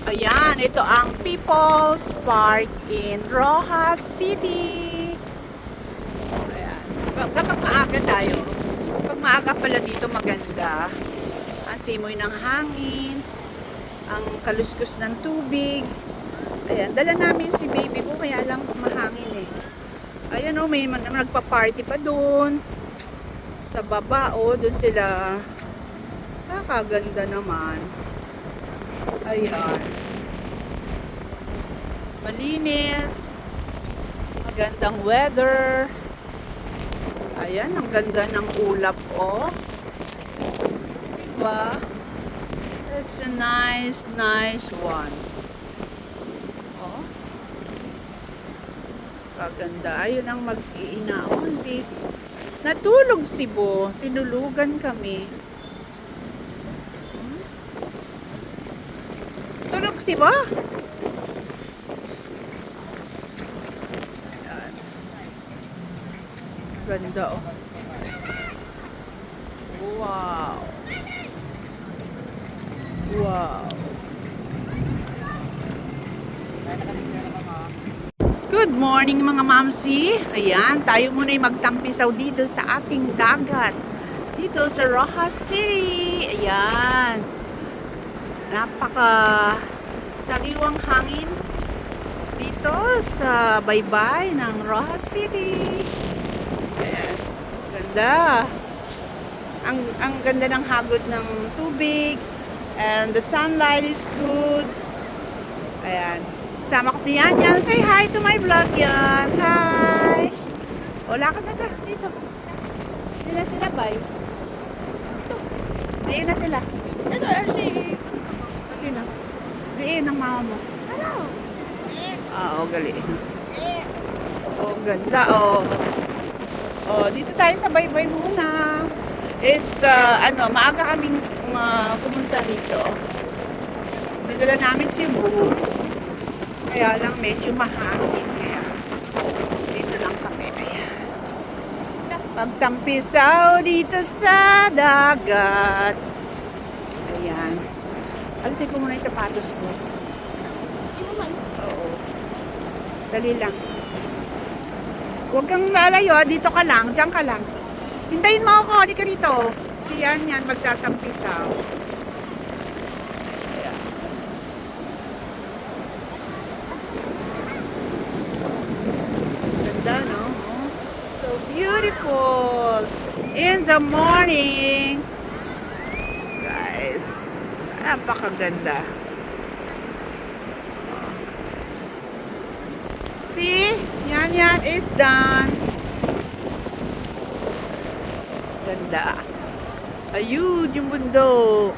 Ayan, ito ang People's Park in Rojas City. Ayan. Kapag maaga tayo, pag maaga pala dito maganda. Ang simoy ng hangin, ang kaluskos ng tubig. Ayan, dala namin si baby ko kaya lang mahangin eh. Ayan o, may nagpa-party pa doon. Sa baba o, doon sila. Nakakaganda naman. Ayan. Malinis. Magandang weather. Ayan, ang ganda ng ulap o. Diba? It's a nice, nice one. Oh. Kaganda. Ayun ang mag-iina. Oh, hindi. Natulog si Bo. Tinulugan kami. Tulog si Bo? Ayan. Ganda oh. Wow. Wow. Good morning mga mamsi. Ayan, tayo muna ay magtampisaw dito sa ating dagat. Dito sa Rojas City. Ayan. Napaka sariwang hangin dito sa baybay ng Rojas City. Ayan. Ganda. Ang ganda ng hagod ng tubig. And the sunlight is good. Ayan. Sama ko si Yan Yan. Say hi to my vlog Yan. Hi. Wala ka na dito. Hindi na sila bay. Diin na sila. Ito, RC. Sino? Diin ang mama mo. Hello. Oo, gali. Oh, ganda oh. Oh, dito tayo sa baybay muna. It's, maaga kaming pumunta dito. Dinala namin si Boo. Kaya lang medyo mahangin. Kaya dito lang kami. Ayan. Pagtampisaw dito sa dagat. Ayan. Alisin ko muna yung sapatos ko. Oo. Dali lang. Huwag kang lalayo. Dito ka lang. Diyan ka lang. Hintayin mo ako. Hindi ka rito. Si Yan Yan magtatampisaw. Ganda, no? So beautiful. In the morning. Guys. Napakaganda. See? Yan Yan is done. Ganda. Ayun, yung bundok.